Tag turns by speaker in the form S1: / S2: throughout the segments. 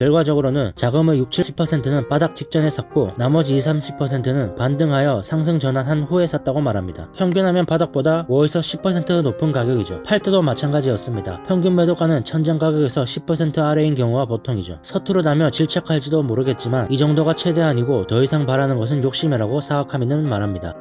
S1: 결과적으로는 자금의 60~70%는 바닥 직전에 샀고 나머지 20~30%는 반등하여 상승 전환한 후에 샀다고 말합니다. 평균하면 바닥보다 5~10% 높은 가격이죠. 팔 때도 마찬가지였습니다. 평균 매도가는 천장 가격에서 10% 아래인 경우가 보통이죠. 서투르다며 질척할지도 모르겠지만 이 정도가 최대한이고 더 이상 바라는 것은 욕심이라고 사와카미는 말합니다.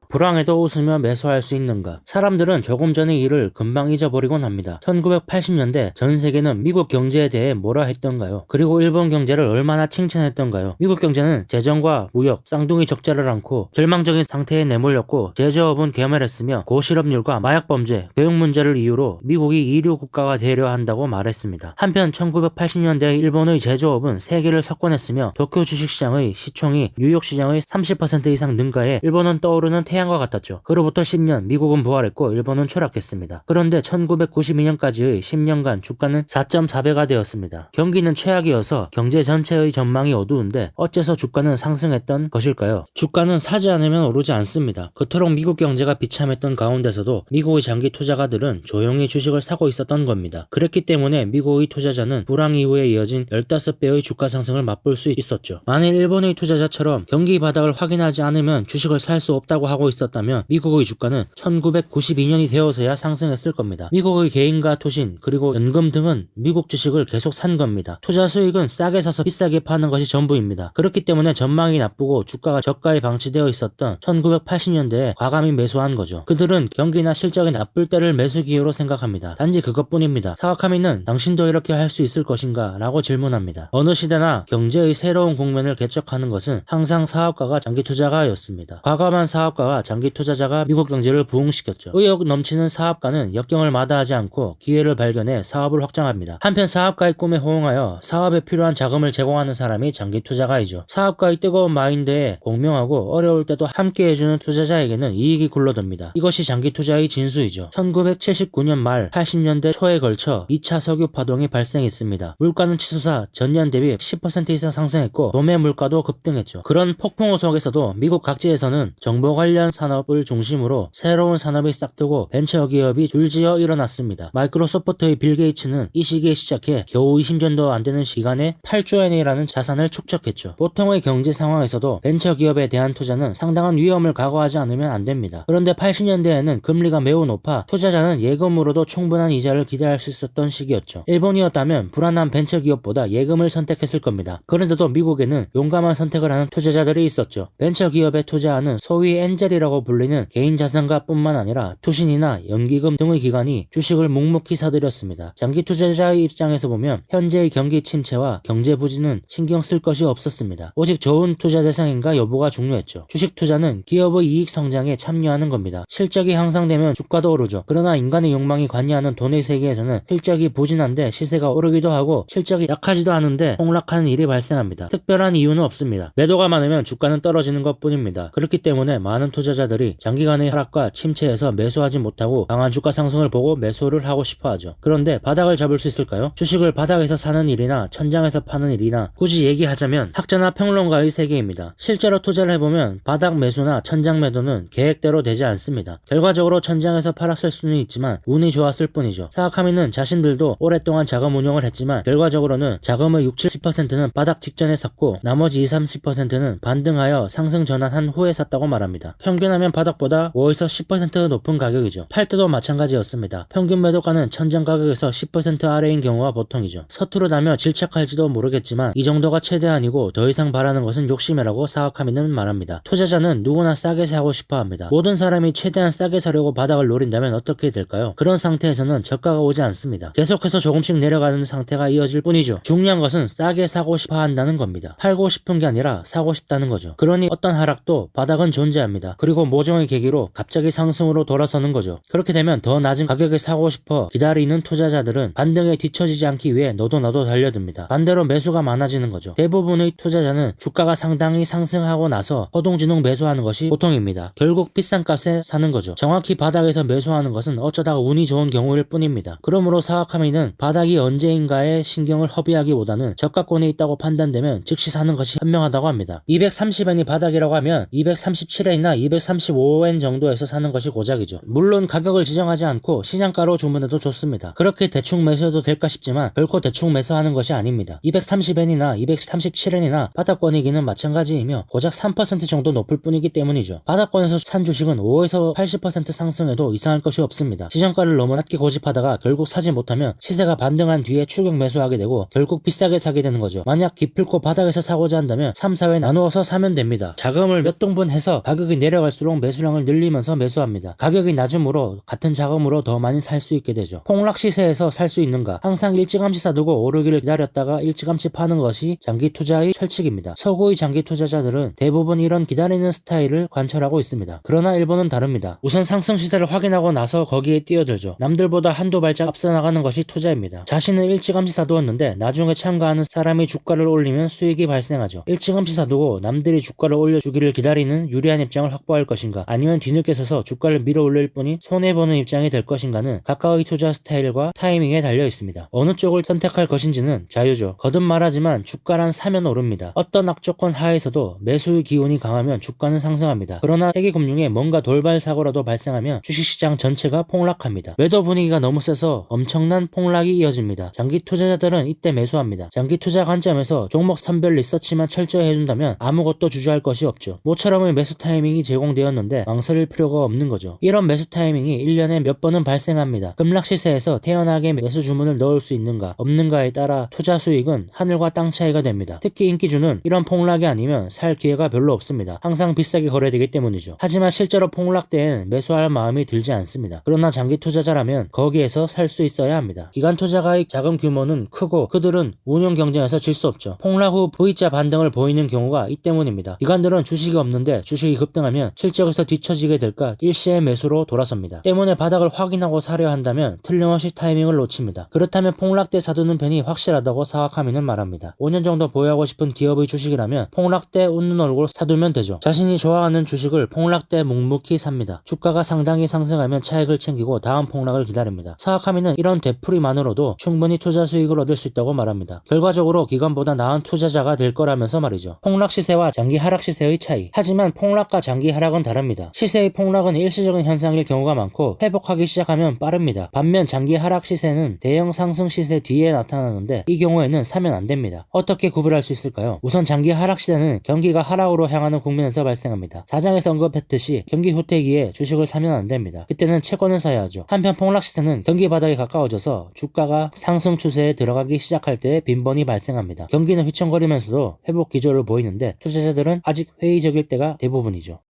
S1: 불황에도 웃으며 매수할 수 있는가? 사람들은 조금 전의 일을 금방 잊어버리곤 합니다. 1980년대 전 세계는 미국 경제에 대해 뭐라 했던가요? 그리고 일본 경제를 얼마나 칭찬했던가요? 미국 경제는 재정과 무역, 쌍둥이 적자를 안고 절망적인 상태에 내몰렸고 제조업은 괴멸했으며 고실업률과 마약범죄, 교육 문제를 이유로 미국이 이류 국가가 되려 한다고 말했습니다. 한편 1980년대 일본의 제조업은 세계를 석권했으며 도쿄 주식시장의 시총이 뉴욕 시장의 30% 이상 능가해 일본은 떠오르는 태양과 같았죠. 그로부터 10년 미국은 부활했고 일본은 추락했습니다. 그런데 1992년까지의 10년간 주가는 4.4배가 되었습니다. 경기는 최악이어서 경제 전체의 전망이 어두운데 어째서 주가는 상승했던 것일까요? 주가는 사지 않으면 오르지 않습니다. 그토록 미국 경제가 비참했던 가운데서도 미국의 장기 투자가들은 조용히 주식을 사고 있었던 겁니다. 그랬기 때문에 미국의 투자자는 불황 이후에 이어진 15배의 주가 상승을 맛볼 수 있었죠. 만일 일본의 투자자처럼 경기 바닥을 확인하지 않으면 주식을 살 수 없다고 하고 있었다면 미국의 주가는 1992년이 되어서야 상승했을 겁니다. 미국의 개인과 투신 그리고 연금 등은 미국 주식을 계속 산 겁니다. 투자 수익은 싸게 사서 비싸게 파는 것이 전부입니다. 그렇기 때문에 전망이 나쁘고 주가가 저가에 방치되어 있었던 1980년대에 과감히 매수한 거죠. 그들은 경기나 실적이 나쁠 때를 매수 기회로 생각합니다. 단지 그것뿐입니다. 사와카미는 당신도 이렇게 할 수 있을 것인가? 라고 질문합니다. 어느 시대나 경제의 새로운 국면을 개척하는 것은 항상 사업가가 장기 투자가였습니다. 과감한 사업가와 장기 투자자가 미국 경제를 부흥시켰죠. 의욕 넘치는 사업가는 역경을 마다하지 않고 기회를 발견해 사업을 확장합니다. 한편 사업가의 꿈에 호응하여 사업에 필요한 자금을 제공하는 사람이 장기 투자가이죠. 사업가의 뜨거운 마인드에 공명하고 어려울 때도 함께 해주는 투자자에게는 이익이 굴러듭니다. 이것이 장기 투자의 진수이죠. 1979년 말 80년대 초에 걸쳐 2차 석유 파동이 발생했습니다. 물가는 치솟아 전년 대비 10% 이상 상승했고 도매 물가도 급등했죠. 그런 폭풍우 속에서도 미국 각지에서는 정보 관련 산업을 중심으로 새로운 산업이 싹트고 벤처 기업이 줄지어 일어났습니다. 마이크로소프트의 빌 게이츠는 이 시기에 시작해 겨우 20년도 안 되는 시간에 8조 엔이라는 자산을 축적했죠. 보통의 경제 상황에서도 벤처 기업에 대한 투자는 상당한 위험을 각오하지 않으면 안 됩니다. 그런데 80년대에는 금리가 매우 높아 투자자는 예금으로도 충분한 이자를 기대할 수 있었던 시기였죠. 일본이었다면 불안한 벤처 기업보다 예금을 선택했을 겁니다. 그런데도 미국에는 용감한 선택을 하는 투자자들이 있었죠. 벤처 기업에 투자하는 소위 엔젤이라고 불리는 개인 자산가 뿐만 아니라 투신이나 연기금 등의 기관이 주식을 묵묵히 사들였습니다. 장기 투자자의 입장에서 보면 현재의 경기 침체와 경제 부진은 신경 쓸 것이 없었습니다. 오직 좋은 투자 대상인가 여부가 중요했죠. 주식 투자는 기업의 이익 성장에 참여하는 겁니다. 실적이 향상되면 주가도 오르죠. 그러나 인간의 욕망이 관여하는 돈의 세계에서는 실적이 부진한데 시세가 오르기도 하고 실적이 약하지도 않은데 폭락하는 일이 발생합니다. 특별한 이유는 없습니다. 매도가 많으면 주가는 떨어지는 것뿐입니다. 그렇기 때문에 많은 투자자들이 장기간의 하락과 침체에서 매수하지 못하고 강한 주가 상승을 보고 매수를 하고 싶어 하죠. 그런데 바닥을 잡을 수 있을까요? 주식을 바닥에서 사는 일이나 천장에서 파는 일이나 굳이 얘기하자면 학자나 평론가의 세계입니다. 실제로 투자를 해보면 바닥 매수나 천장 매도는 계획대로 되지 않습니다. 결과적으로 천장에서 팔았을 수는 있지만 운이 좋았을 뿐이죠. 사와카미는 자신들도 오랫동안 자금 운용을 했지만 결과적으로는 자금의 60~70%는 바닥 직전에 샀고 나머지 20~30%는 반등하여 상승 전환한 후에 샀다고 말합니다. 평균하면 바닥보다 5~10% 높은 가격이죠. 팔 때도 마찬가지였습니다. 평균 매도가는 천장 가격에서 10% 아래인 경우가 보통이죠. 서투르다며 질척할지도 모르겠지만 이 정도가 최대한이고 더 이상 바라는 것은 욕심이라고 사와카미는 말합니다. 투자자는 누구나 싸게 사고 싶어 합니다. 모든 사람이 최대한 싸게 사려고 바닥을 노린다면 어떻게 될까요? 그런 상태에서는 저가가 오지 않습니다. 계속해서 조금씩 내려가는 상태가 이어질 뿐이죠. 중요한 것은 싸게 사고 싶어 한다는 겁니다. 팔고 싶은 게 아니라 사고 싶다는 거죠. 그러니 어떤 하락도 바닥은 존재합니다. 그리고 모종의 계기로 갑자기 상승으로 돌아서는 거죠. 그렇게 되면 더 낮은 가격에 사고 싶어 기다리는 투자자들은 반등에 뒤처지지 않기 위해 너도 나도 달려듭니다. 반대로 매수가 많아지는 거죠. 대부분의 투자자는 주가가 상당히 상승하고 나서 허둥지둥 매수하는 것이 보통입니다. 결국 비싼 값에 사는 거죠. 정확히 바닥에서 매수하는 것은 어쩌다가 운이 좋은 경우일 뿐입니다. 그러므로 사와카미는 바닥이 언제인가에 신경을 허비하기보다는 저가권에 있다고 판단되면 즉시 사는 것이 현명하다고 합니다. 230엔이 바닥이라고 하면 237엔이나 435엔 정도에서 사는 것이 고작이죠. 물론 가격을 지정하지 않고 시장가로 주문해도 좋습니다. 그렇게 대충 매수해도 될까 싶지만 결코 대충 매수하는 것이 아닙니다. 230엔이나 237엔이나 바닥권이기는 마찬가지이며 고작 3% 정도 높을 뿐이기 때문이죠. 바닥권에서 산 주식은 5에서 80% 상승해도 이상할 것이 없습니다. 시장가를 너무 낮게 고집하다가 결국 사지 못하면 시세가 반등한 뒤에 추격 매수하게 되고 결국 비싸게 사게 되는 거죠. 만약 기필코 바닥에서 사고자 한다면 3, 4회 나누어서 사면 됩니다. 자금을 몇 동분 해서 가격이 내려갈수록 매수량을 늘리면서 매수합니다. 가격이 낮으므로 같은 자금으로 더 많이 살 수 있게 되죠. 폭락 시세에서 살 수 있는가? 항상 일찌감치 사두고 오르기를 기다렸다가 일찌감치 파는 것이 장기 투자의 철칙입니다. 서구의 장기 투자자들은 대부분 이런 기다리는 스타일을 관철하고 있습니다. 그러나 일본은 다릅니다. 우선 상승 시세를 확인하고 나서 거기에 뛰어들죠. 남들보다 한두 발짝 앞서 나가는 것이 투자입니다. 자신은 일찌감치 사두었는데 나중에 참가하는 사람이 주가를 올리면 수익이 발생하죠. 일찌감치 사두고 남들이 주가를 올려주기를 기다리는 유리한 입장을 확보할 것인가, 아니면 뒤늦게 서서 주가를 밀어 올릴 뿐이 손해보는 입장이 될 것인가는 각각의 투자 스타일과 타이밍에 달려 있습니다. 어느 쪽을 선택할 것인지는 자유죠. 거듭 말하지만 주가란 사면 오릅니다. 어떤 악조건 하에서도 매수의 기운이 강하면 주가는 상승합니다. 그러나 세계금융에 뭔가 돌발 사고라도 발생하면 주식시장 전체가 폭락합니다. 매도 분위기가 너무 세서 엄청난 폭락이 이어집니다. 장기 투자자들은 이때 매수합니다. 장기 투자 관점에서 종목 선별 리서치만 철저히 해준다면 아무것도 주저할 것이 없죠. 모처럼의 매수 타이밍이 제공되었는데 망설일 필요가 없는 거죠. 이런 매수 타이밍이 1년에 몇 번은 발생합니다. 급락 시세에서 태연하게 매수 주문을 넣을 수 있는가 없는가에 따라 투자 수익은 하늘과 땅 차이가 됩니다. 특히 인기주는 이런 폭락이 아니면 살 기회가 별로 없습니다. 항상 비싸게 거래되기 때문이죠. 하지만 실제로 폭락 때엔 매수할 마음이 들지 않습니다. 그러나 장기 투자자라면 거기에서 살 수 있어야 합니다. 기관 투자가의 자금 규모는 크고 그들은 운용 경쟁에서 질 수 없죠. 폭락 후 V자 반등을 보이는 경우가 이 때문입니다. 기관들은 주식이 없는데 주식이 급등하면 실적에서 뒤처지게 될까 일시의 매수로 돌아섭니다. 때문에 바닥을 확인하고 사려 한다면 틀림없이 타이밍을 놓칩니다. 그렇다면 폭락 때 사두는 편이 확실하다고 사와카미는 말합니다. 5년 정도 보유하고 싶은 기업의 주식이라면 폭락 때 웃는 얼굴 사두면 되죠. 자신이 좋아하는 주식을 폭락 때 묵묵히 삽니다. 주가가 상당히 상승하면 차익을 챙기고 다음 폭락을 기다립니다. 사와카미는 이런 되풀이만으로도 충분히 투자 수익을 얻을 수 있다고 말합니다. 결과적으로 기관보다 나은 투자자가 될 거라면서 말이죠. 폭락 시세와 장기 하락 시세의 차이. 하지만 폭락과 장기 하락은 다릅니다. 시세의 폭락은 일시적인 현상일 경우가 많고 회복하기 시작하면 빠릅니다. 반면 장기 하락 시세는 대형 상승 시세 뒤에 나타나는데 이 경우에는 사면 안 됩니다. 어떻게 구별할 수 있을까요? 우선 장기 하락 시세는 경기가 하락으로 향하는 국면에서 발생합니다. 4장에서 언급했듯이 경기 후퇴기에 주식을 사면 안 됩니다. 그때는 채권을 사야 하죠. 한편 폭락 시세는 경기 바닥에 가까워져서 주가가 상승 추세에 들어가기 시작할 때 빈번히 발생합니다. 경기는 휘청거리면서도 회복 기조를 보이는데 투자자들은 아직 회의적일 때가 대부분이죠.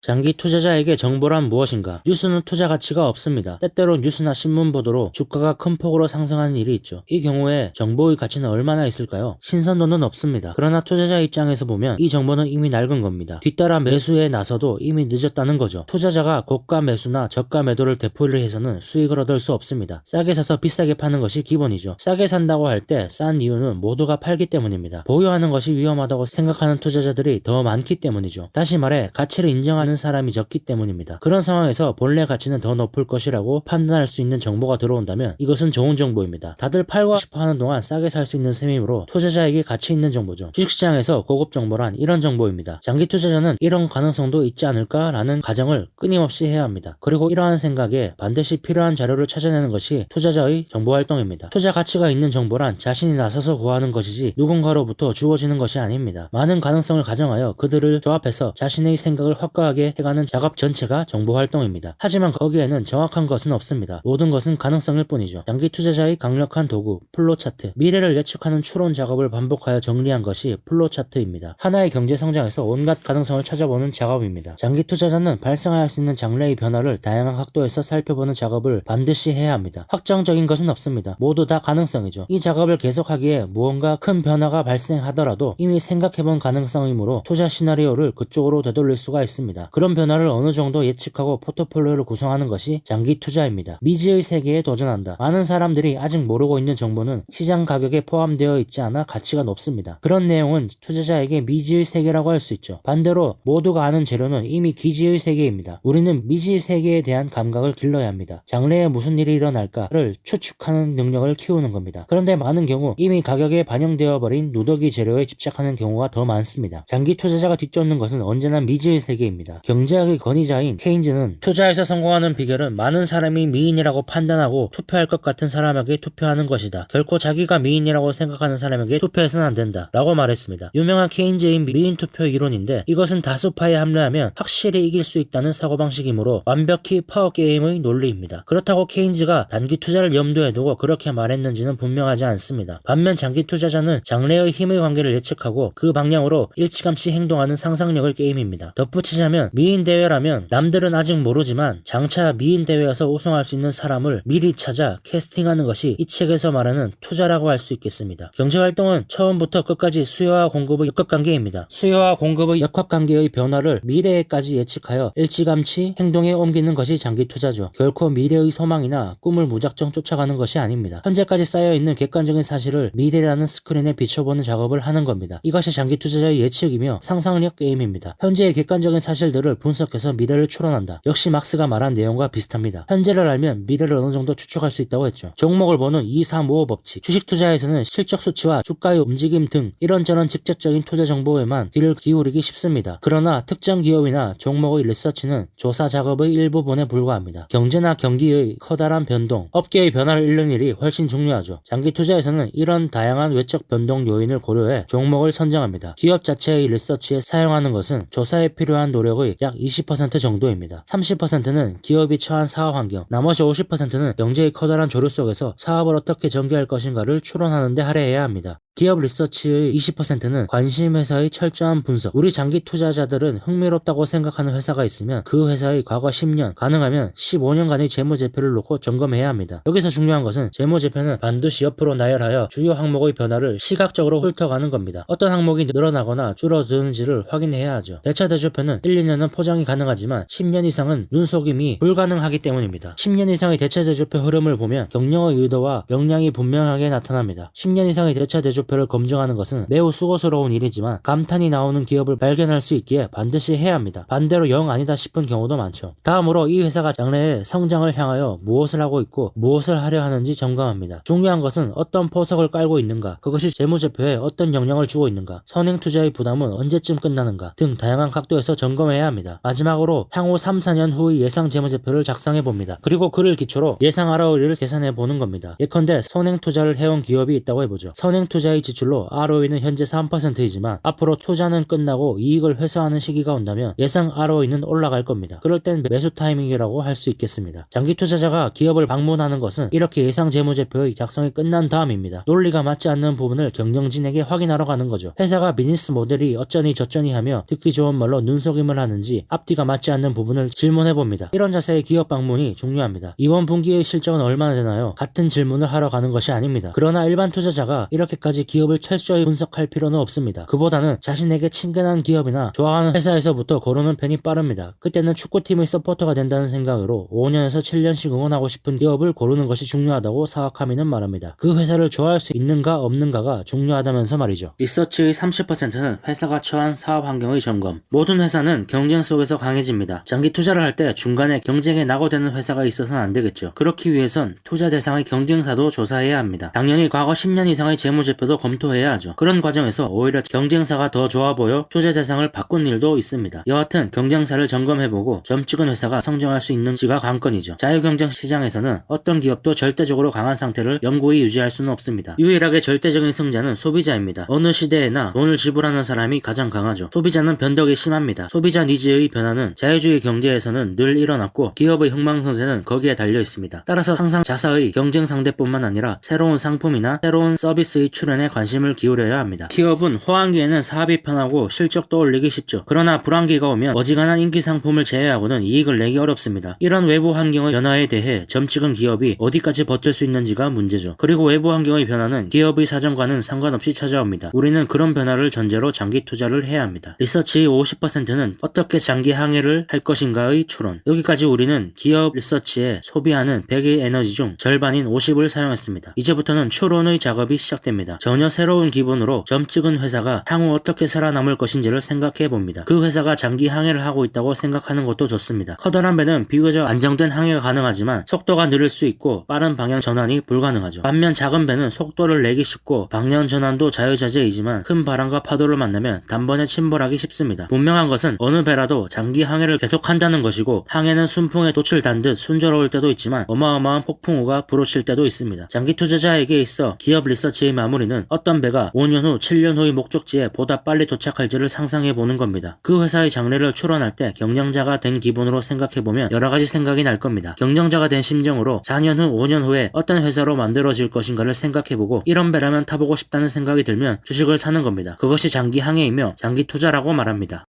S1: 장기 투자자에게 정보란 무엇인가? 뉴스는 투자 가치가 없습니다. 때때로 뉴스나 신문 보도로 주가가 큰 폭으로 상승하는 일이 있죠. 이 경우에 정보의 가치는 얼마나 있을까요? 신선도는 없습니다. 그러나 투자자 입장에서 보면 이 정보는 이미 낡은 겁니다. 뒤따라 매수에 나서도 이미 늦었다는 거죠. 투자자가 고가 매수나 저가 매도를 되풀이를 해서는 수익을 얻을 수 없습니다. 싸게 사서 비싸게 파는 것이 기본이죠. 싸게 산다고 할 때 싼 이유는 모두가 팔기 때문입니다. 보유하는 것이 위험하다고 생각하는 투자자들이 더 많기 때문이죠. 다시 말해 가치를 인정하는 사람이 적기 때문입니다. 그런 상황에서 본래 가치는 더 높을 것이라고 판단할 수 있는 정보가 들어온다면 이것은 좋은 정보입니다. 다들 팔고 싶어 하는 동안 싸게 살 수 있는 셈이므로 투자자에게 가치 있는 정보죠. 주식시장에서 고급 정보란 이런 정보입니다. 장기 투자자는 이런 가능성도 있지 않을까라는 가정을 끊임없이 해야 합니다. 그리고 이러한 생각에 반드시 필요한 자료를 찾아내는 것이 투자자의 정보활동입니다. 투자 가치가 있는 정보란 자신이 나서서 구하는 것이지 누군가로부터 주어지는 것이 아닙니다. 많은 가능성을 가정하여 그들을 조합해서 자신의 생각을 확고하게 해가는 작업 전체가 정보활동입니다. 하지만 거기에는 정확한 것은 없습니다. 모든 것은 가능성일 뿐이죠. 장기 투자자의 강력한 도구, 플로차트. 미래를 예측하는 추론 작업을 반복하여 정리한 것이 플로차트입니다. 하나의 경제 성장에서 온갖 가능성을 찾아보는 작업입니다. 장기 투자자는 발생할 수 있는 장래의 변화를 다양한 각도에서 살펴보는 작업을 반드시 해야 합니다. 확정적인 것은 없습니다. 모두 다 가능성이죠. 이 작업을 계속하기에 무언가 큰 변화가 발생하더라도 이미 생각해본 가능성이므로 투자 시나리오를 그쪽으로 되돌릴 수가 있습니다. 그런 변화를 어느 정도 예측하고 포트폴리오를 구성하는 것이 장기 투자입니다. 미지의 세계에 도전한다. 많은 사람들이 아직 모르고 있는 정보는 시장 가격에 포함되어 있지 않아 가치가 높습니다. 그런 내용은 투자자에게 미지의 세계라고 할 수 있죠. 반대로 모두가 아는 재료는 이미 기지의 세계입니다. 우리는 미지의 세계에 대한 감각을 길러야 합니다. 장래에 무슨 일이 일어날까를 추측하는 능력을 키우는 겁니다. 그런데 많은 경우 이미 가격에 반영되어 버린 누더기 재료에 집착하는 경우가 더 많습니다. 장기 투자자가 뒤쫓는 것은 언제나 미지의 세계입니다. 경제학의 권위자인 케인즈는 투자에서 성공하는 비결은 많은 사람이 미인이라고 판단하고 투표할 것 같은 사람에게 투표하는 것이다. 결코 자기가 미인이라고 생각하는 사람에게 투표해서는 안 된다. 라고 말했습니다. 유명한 케인즈의 미인 투표 이론인데 이것은 다수파에 합류하면 확실히 이길 수 있다는 사고방식이므로 완벽히 파워게임의 논리입니다. 그렇다고 케인즈가 단기 투자를 염두에 두고 그렇게 말했는지는 분명하지 않습니다. 반면 장기 투자자는 장래의 힘의 관계를 예측하고 그 방향으로 일찌감치 행동하는 상상력을 게임입니다. 덧붙이자면 미인 대회라면 남들은 아직 모르지만 장차 미인 대회에서 우승할 수 있는 사람을 미리 찾아 캐스팅하는 것이 이 책에서 말하는 투자라고 할 수 있겠습니다. 경제활동은 처음부터 끝까지 수요와 공급의 역학관계입니다. 수요와 공급의 역학관계의 변화를 미래에까지 예측하여 일찌감치 행동에 옮기는 것이 장기 투자죠. 결코 미래의 소망이나 꿈을 무작정 쫓아가는 것이 아닙니다. 현재까지 쌓여있는 객관적인 사실을 미래라는 스크린에 비춰보는 작업을 하는 겁니다. 이것이 장기 투자자의 예측이며 상상력 게임입니다. 현재의 객관적인 사실들을 분석해서 미래를 추론한다. 역시 막스가 말한 내용과 비슷합니다. 현재를 알면 미래를 어느 정도 추측할 수 있다고 했죠. 종목을 보는 2, 3, 5 법칙. 주식 투자에서는 실적 수치와 주가의 움직임 등 이런저런 직접적인 투자 정보에만 귀를 기울이기 쉽습니다. 그러나 특정 기업이나 종목의 리서치는 조사 작업의 일부분에 불과합니다. 경제나 경기의 커다란 변동, 업계의 변화를 읽는 일이 훨씬 중요하죠. 장기 투자에서는 이런 다양한 외적 변동 요인을 고려해 종목을 선정합니다. 기업 자체의 리서치에 사용하는 것은 조사에 필요한 노력의 약 20% 정도입니다. 30%는 기업이 처한 사업 환경, 나머지 50%는 경제의 커다란 조류 속에서 사업을 어떻게 전개할 것인가를 추론하는 데 할애해야 합니다. 기업 리서치의 20%는 관심 회사의 철저한 분석. 우리 장기 투자자들은 흥미롭다고 생각하는 회사가 있으면 그 회사의 과거 10년, 가능하면 15년간의 재무제표를 놓고 점검해야 합니다. 여기서 중요한 것은 재무제표는 반드시 옆으로 나열하여 주요 항목의 변화를 시각적으로 훑어가는 겁니다. 어떤 항목이 늘어나거나 줄어드는지를 확인해야 하죠. 대차대조표는 1, 2년은 포장이 가능하지만 10년 이상은 눈속임이 불가능하기 때문입니다. 10년 이상의 대차대조표 흐름을 보면 경영의 의도와 역량이 분명하게 나타납니다. 10년 이상의 대차대조표 표를 검증하는 것은 매우 수고스러운 일이지만 감탄이 나오는 기업을 발견할 수 있기에 반드시 해야 합니다. 반대로 영 아니다 싶은 경우도 많죠. 다음으로 이 회사가 장래의 성장을 향하여 무엇을 하고 있고 무엇을 하려 하는지 점검합니다. 중요한 것은 어떤 포석을 깔고 있는가, 그것이 재무제표에 어떤 영향을 주고 있는가, 선행투자의 부담은 언제쯤 끝나는가 등 다양한 각도에서 점검해야 합니다. 마지막으로 향후 3, 4년 후의 예상 재무제표를 작성해봅니다. 그리고 그를 기초로 예상 ROE를 계산해보는 겁니다. 예컨대 선행투자를 해온 기업이 있다고 해보죠. 선행투자의 지출로 ROE는 현재 3%이지만 앞으로 투자는 끝나고 이익을 회수하는 시기가 온다면 예상 ROE는 올라갈 겁니다. 그럴 땐 매수 타이밍이라고 할 수 있겠습니다. 장기 투자자가 기업을 방문하는 것은 이렇게 예상 재무제표의 작성이 끝난 다음입니다. 논리가 맞지 않는 부분을 경영진에게 확인하러 가는 거죠. 회사가 비즈니스 모델이 어쩌니 저쩌니 하며 듣기 좋은 말로 눈속임을 하는지 앞뒤가 맞지 않는 부분을 질문해봅니다. 이런 자세의 기업 방문이 중요합니다. 이번 분기의 실적은 얼마나 되나요? 같은 질문을 하러 가는 것이 아닙니다. 그러나 일반 투자자가 이렇게까지 기업을 철저히 분석할 필요는 없습니다. 그보다는 자신에게 친근한 기업이나 좋아하는 회사에서부터 고르는 편이 빠릅니다. 그때는 축구팀의 서포터가 된다는 생각으로 5년에서 7년씩 응원하고 싶은 기업을 고르는 것이 중요하다고 사와카미는 말합니다. 그 회사를 좋아할 수 있는가 없는가가 중요하다면서 말이죠. 리서치의 30%는 회사가 처한 사업 환경의 점검. 모든 회사는 경쟁 속에서 강해집니다. 장기 투자를 할 때 중간에 경쟁에 낙오되는 회사가 있어서는 안 되겠죠. 그렇기 위해선 투자 대상의 경쟁사도 조사해야 합니다. 당연히 과거 10년 이상의 재무제표도 검토해야 하죠. 그런 과정에서 오히려 경쟁사가 더 좋아 보여 투자 대상을 바꾼 일도 있습니다. 여하튼 경쟁사를 점검해보고 점 찍은 회사가 성장할 수 있는지가 관건이죠. 자유경쟁 시장에서는 어떤 기업도 절대적으로 강한 상태를 영구히 유지할 수는 없습니다. 유일하게 절대적인 승자는 소비자입니다. 어느 시대에나 돈을 지불하는 사람이 가장 강하죠. 소비자는 변덕이 심합니다. 소비자 니즈의 변화는 자유주의 경제에서는 늘 일어났고 기업의 흥망성쇠는 거기에 달려 있습니다. 따라서 항상 자사의 경쟁 상대뿐만 아니라 새로운 상품이나 새로운 서비스의 출현에 관심을 기울여야 합니다. 기업은 호황기에는 사업이 편하고 실적도 올리기 쉽죠. 그러나 불황기가 오면 어지간한 인기 상품을 제외하고는 이익을 내기 어렵습니다. 이런 외부 환경의 변화에 대해 점 찍은 기업이 어디까지 버틸 수 있는지가 문제죠. 그리고 외부 환경의 변화는 기업의 사정과는 상관없이 찾아옵니다. 우리는 그런 변화를 전제로 장기 투자를 해야 합니다. 리서치의 50%는 어떻게 장기 항해를 할 것인가의 추론. 여기까지 우리는 기업 리서치에 소비하는 100의 에너지 중 절반인 50을 사용했습니다. 이제부터는 추론의 작업이 시작됩니다. 전혀 새로운 기분으로 점 찍은 회사가 향후 어떻게 살아남을 것인지를 생각해 봅니다. 그 회사가 장기 항해를 하고 있다고 생각하는 것도 좋습니다. 커다란 배는 비교적 안정된 항해가 가능하지만 속도가 느릴 수 있고 빠른 방향 전환이 불가능하죠. 반면 작은 배는 속도를 내기 쉽고 방향 전환도 자유자재이지만 큰 바람과 파도를 만나면 단번에 침몰하기 쉽습니다. 분명한 것은 어느 배라도 장기 항해를 계속한다는 것이고 항해는 순풍에 돛을 단 듯 순조로울 때도 있지만 어마어마한 폭풍우가 불어칠 때도 있습니다. 장기 투자자에게 있어 기업 리서치의 마무리는 어떤 배가 5년 후, 7년 후의 목적지에 보다 빨리 도착할지를 상상해 보는 겁니다. 그 회사의 장래를 추론할 때 경영자가 된 기분으로 생각해보면 여러가지 생각이 날 겁니다. 경영자가 된 심정으로 4년 후, 5년 후에 어떤 회사로 만들어질 것인가를 생각해보고 이런 배라면 타보고 싶다는 생각이 들면 주식을 사는 겁니다. 그것이 장기 항해이며 장기 투자라고 말합니다.